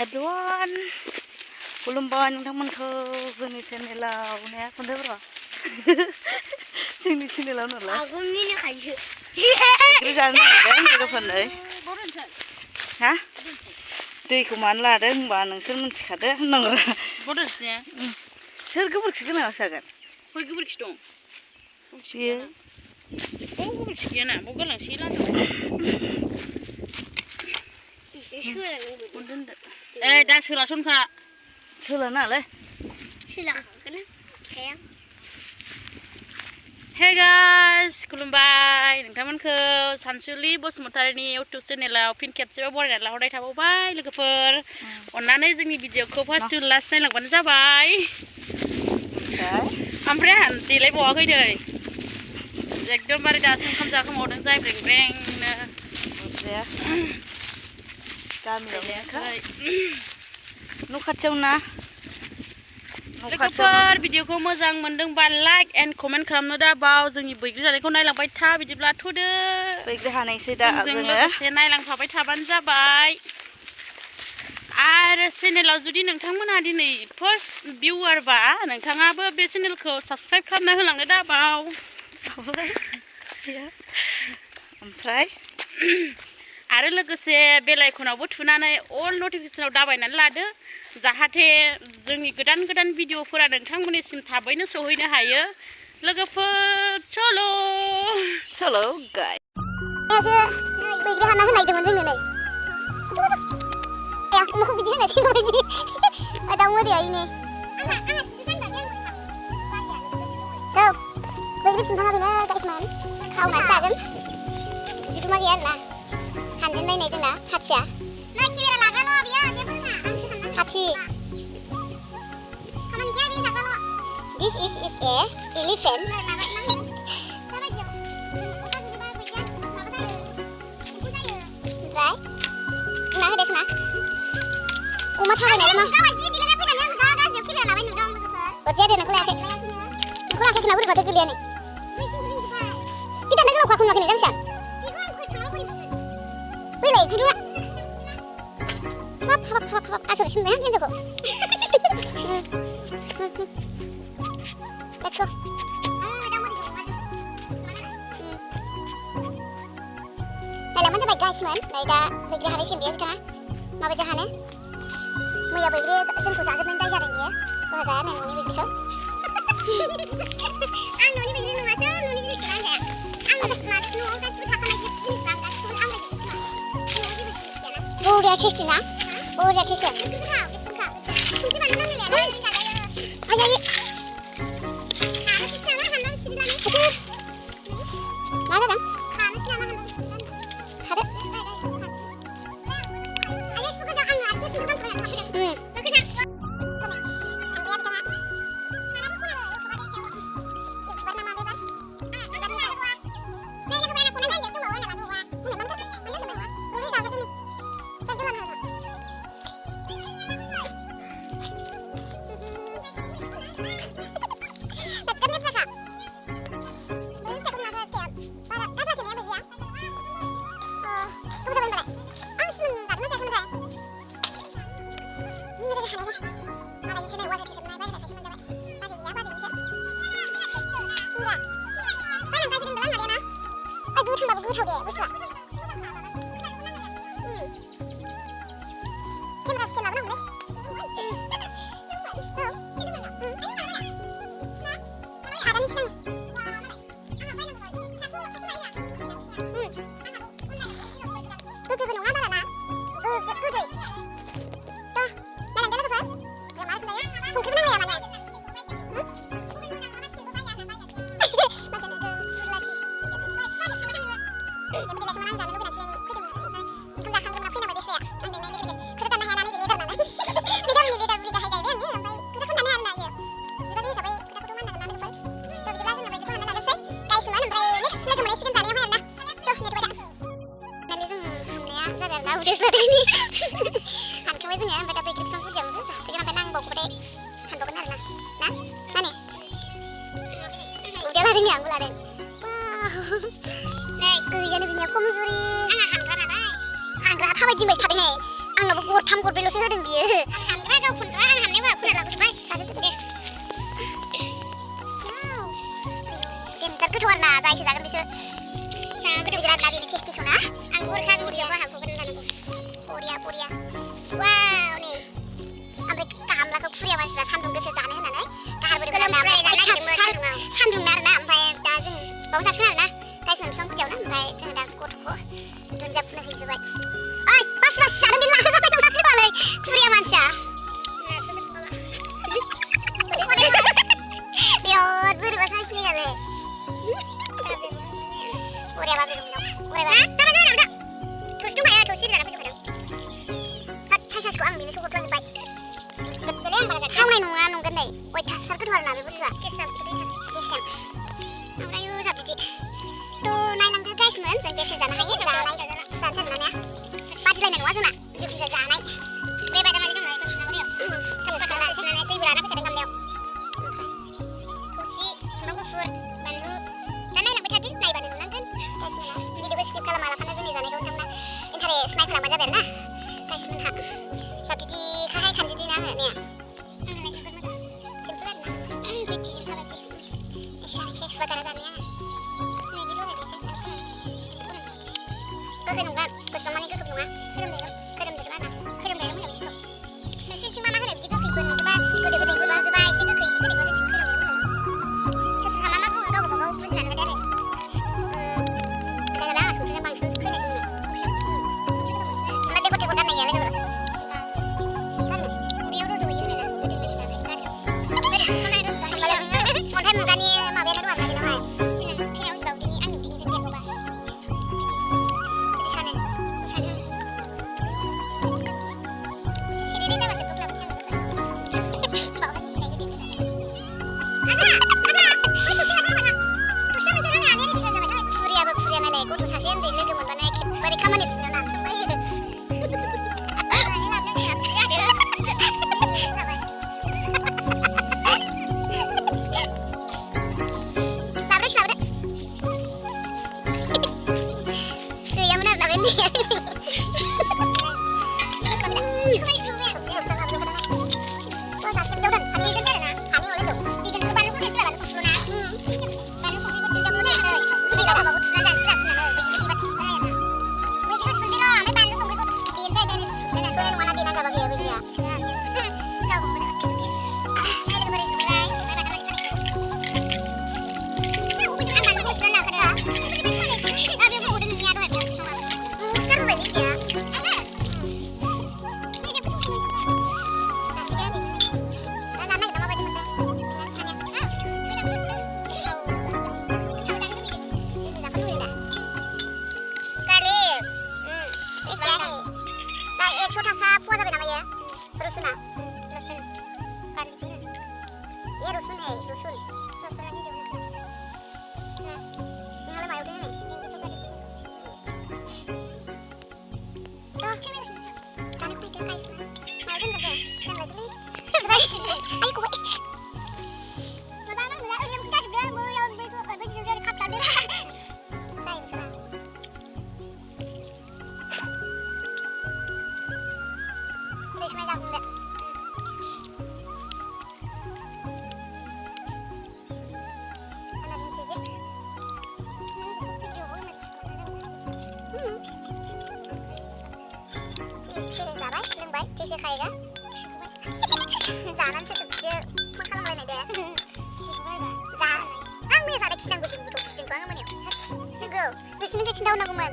Aduan, खुलुमबाय नोंथांमोनखौ जोंनि चेनेलाव ने खन्थाइफोरा जोंनि चेनेलाव नालाय आगुमनि खायसो ओंख्रि जानो नागिरदों लोगोफोरनो हा दैखौ मानो लादों होनबा नोंसोर मिथिखादो होननांगौ बदलसने सोर गोबोरखि गोनां जागोन बै गोबोरखि दं बियो गोबोरखि गैयाना बाव गालांसै लांदां दा सोलासनखा सोला नालाय Hey guys, खुलुमबाय नोंथांमोनखौ सानसुलि बसुमतारिनि इउटुब चेनेलाव फिन खेबसेबाव बरायनानै लाहरनाय थाबावबाय लोगोफोर अन्नानै जोंनि भिडिअखौ फार्स्ट टु लास्ट नायलांबानो जाबाय ओमफ्राय आंहा देलायबावाखै नै एकदमबारे दासो ओंखाम जाखांबावदों जायब्रें ब्रेंनो न' खाथियाव ना लोगोफोर भिडिअखौ मोजां मोनदोंबा लाइक एन्ड कमेन्ट खालामनो दाबाव जोंनि बैग्रि जानायखौ नायलांबाय था बिदिब्ला थुदो बैग्रि हानायसै दा जों लोगोसे नायलांफाबाय थाबानो जाबाय आरो चेनेलाव जुदि नोंथांमोना दिनै फार्स्ट भिउवारबा नोंथाङाबो बे चेनेलखौ साबस्क्राइब खालामना होलांनो दाबाव ओमफ्राय आरो लोगोसे बेल आइकनावबो थुनानै अल नटिफिकेसनाव दाबायनानै लादो जाहाथे जोंनि गोदान गोदान भिडिअफोरा नोंथांमोननिसिम थाबैनो सौहैनो हायो लोगोफोर चलो गाय दासो बैग्रि हाना होनायदोंमोन जोंनो नै अमाखौ बिदि होनायसै बायदि दाउ मोदैयानो आंहा सिदि गानदां औ बैग्रि फिनखाना बेनो गाइसमोन खावनानै जागोन बिदि मा गैया आरोना हानजेन बायनाय जोंना हाथिया नै केमेरा लाग्राल' बियो जेबो रोङा हाथि खामानि गैया बे लाग्राल' This is a elephant ओमफ्राय बुंना होदो सना अमा थाबायनाय मा गाबायदि दिलायना फैनानै आं जा गाज्रियाव केमेरा लाबाय नुदों लोगोफोर अरजाया दे नोंखौ लायाखै खोना बोरैबाथो गोलैयानो बिदानो गोलाव खाखौ नुवाखै नों जामसा बैलाय गुदुङा हाबाब आसर सिनबाय आं हिन्जावखौ Let's go. Laman जाबाय गाइसमोन नै दा बैग्रि हानायसिम बेयो बिथाङा माबायदि हानो मैया बैग्रि जोंखौ जाजोबनानै दाय जादों बियो जोंहा जाया नै न'नि बैग्रिखौ आं न'नि बैग्रि नङासो न'नि जिनिसखौ आं जाया आं न'आव गासिबो थाखानाय जिनिसखौ आं गासिखौबो आंलाय न'आव जेबो जिनिस गैयाना बरिया टेस्टि ना बरिया टेस्टि संख्रि बानलु नांलायलाया आयै मा जादों Good. 3 गरबैल'सो होदों बियो हामग्रा गाव खनग्रा आं हामनायबा खुना लाबोजोब्बाय जाजोबदो दे देन्जार गोथाव आरोना जायसो जागोन बिसोर जा गोथाव बिराद ना बेनि टेस्टिखौ ना आं हरखागोन बुरजाबो हाबहोगोन जानांगौ बरिया बरिया वाव नै ओमफ्राय गामलाखौ खुरिया मानसिफ्रा सान्दुं गोसो जानो होननानै गारबोदोंमोन आरोना सान्दुं आरोना ओमफ्राय दा जों बावनो थासिगोन आरोना गायसोन बिफां गुदियावनो ओमफ्राय जोङो दा गथ'खौ दुन्दिया फुनो हैजोबबाय ओइ बासि बासि जादों बे लाखा जाबाय दं नालाय खुरिया मानसिया बिराद बोरैबा साइसनियालाय बरिया बाब्रे दं बरिया जाबाय दा थोरसि दंखायो थोरसि लाना फैजोबखादों हाथ थाइसासखौ आं बेनो सौहरफ्लांजोब्बाय थावनाय नङा नंगोन नै अयथासार गोथाव आरोना बे बुस्थुआ गेसां ओमफ्राय जा बिदि थ' नायलांदो गाइसमोन जों बेसे जानो हायो जानोसै आरोना बादिलायनाय नङा जोंना जिखुनु जानाय बे बादामालि दङ साम'फोरखौ सुनानै दैबो लाना फैखादों गामलायाव थौसि सामब्राम गुफुर बानलु दा नायलांबाय थादो नायबानो नुलांगोन गाइसमोना भिडिअखौ स्किप खालामालाफानो जोंनि जानायखौ नोंथांमोना इन्टारेस्ट नायखालांबानो जाबाय आरोना गाइसमोनहा जा बिदिखाहाय खानदिदिना आङो ने बारा जानाया नैबे लगायनायसो गोखै नङा गोसोबां माने गोखै नङा खोरोमदों आरोना खोरोमनायानो मोजां बेखौ नोंसिनिथिं मा मा होनो बिदि गोखैबो नुजोबा गोदै गोदैबो नुजोबा एसे गोखै एसे गोदैखौ जोंथिं खोरोमनायानो मोनो सोर सोरहा मा बुङो गावबा गाव बुजिनानै मोनो आरो आंहा संख्रिजों बांसिन खोनाय मोनो ओमफ्राय बे गथाय गथा नायनाया लोगोफोर बेयाव रज'यो होनो ना गोदै अन्थाइ मुगानि माबायानो दं आरोना बेनावहाय थैनायाव उसाव दिनै आंनि बिनिफ्राय देरबोबा सानो सेरेरे जाबासो ग्रुप लाबोनो खुरियाबो खुरिया नालाय गथ' सासे उन्दै लोगो मोनबानो एखेबारे खामानि थिनो नारसोमबायो Sisi खाएगा जानानैसो बियो फन खालामलायनाय दे जा आं मैया जानाय खिनांगौ जोंबोथ' खिदोंखौ आङो मोनायाव नोंगौ दुइसिमिनसो खिन्थाहरनांगौमोन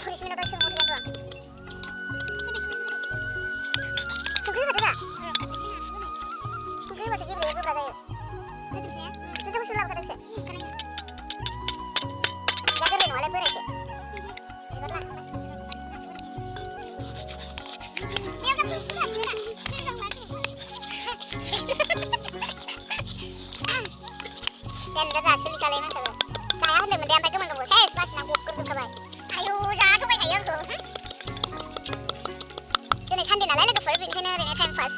दुइसिमिनाव दा सोंहरगोन र' संख्रि होखादो दा संख्रि होबासो गेब्लेयो गोब्रा जायो दुन्दिया बोसोर लाबोखादोंसो दा गोरलै नङालाय बोरायसो बिबार लाखांबाय Dan udah hasil kalian tuh. Saya udah mendiam pakai menunggu saya pas nangkuk kerja kabai. Ayo jatuh kayak ayam tuh. Jadi kan di nalai lagi pergi ini kan time pass.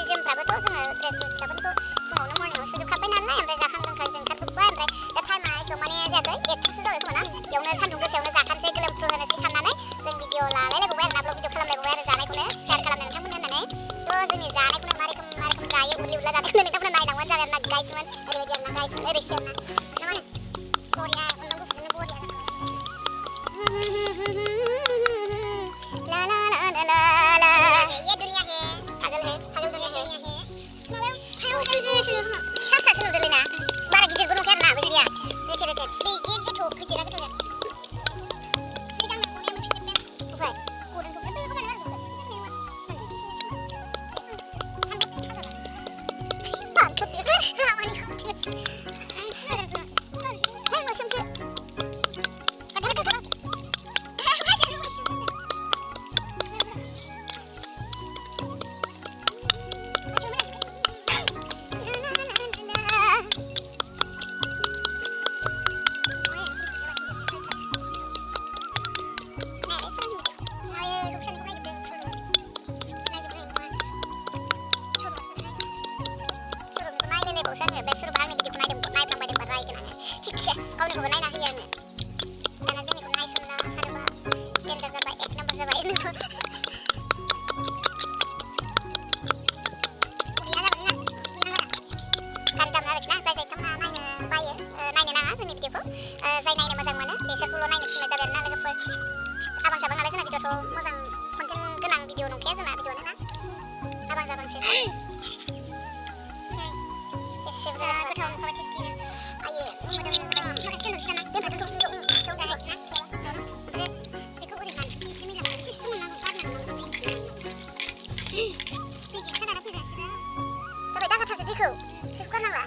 Jam berapa tuh sama dress tuh siapa tuh mau nomor nih sudah kapan nalai yang berjalan dengan kajian kartu buat yang the time aja cuma nih aja tuh. Ya sudah itu mana? Yang udah sandung ke sana zakan saya gelem perlu nasi sana nih. Dan video lalai lagi buat upload video film guysman oरैबायदि आरोना guysman ओरैसो आरोना ना मानो बरिया उनाव गुफुरनो बरिया ला ला ला ला ला ये दुनिया है पागल दुनिया है माबायाव हायाव फिसासो नुदोंलै ना बारा गिदिरबो नंखाया आरोना बे दैया रेथे रेथे दै गोथौ गिदिरा गोथौ गावनिखौबो नायना होयो आङो दाना जोंनिखौ नायसनना सानोबा देन्जार जाबाय 1 नाम्बार जाबाय गाज्रि जागोन आरोखि ना जाय बिथांमोना नायनो बायो नायनो नाङा जोंनि भिडिअखौ जाय नायनो मोजां मोनो बिसोरखौल' नायनो थिननाय जाबाय आरोना लोगोफोर आबां जाबां नालाय जोंना भिडिअ'थ' मोजां कन्टेन्ट गोनां भिडिअ नंखाया जोंना भिडिअ'आनो ना आबां जाबांसो एसे बुरजा गोथाव नुखाबाय टेस्टि आयो दैखौ सुख'नांला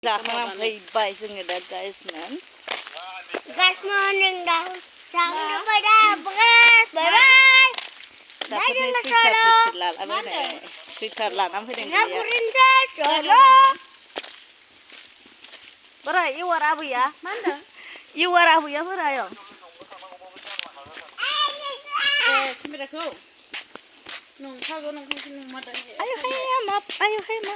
जाखांना फैबाय जोङो दा गाइसमोन Guys morning dah. Jangan lupa dah. Guys, bye bye. जाफोरनि सुइटार लालाबायनाय सुइटार लानानै फैदों Nak गैया perindah solo. बोरै इवार आबैया मा होनदों इवार आबैया बोराय केमेराखौ नोंखागौ नोंखागौ नोंमारदों आयु हाय मा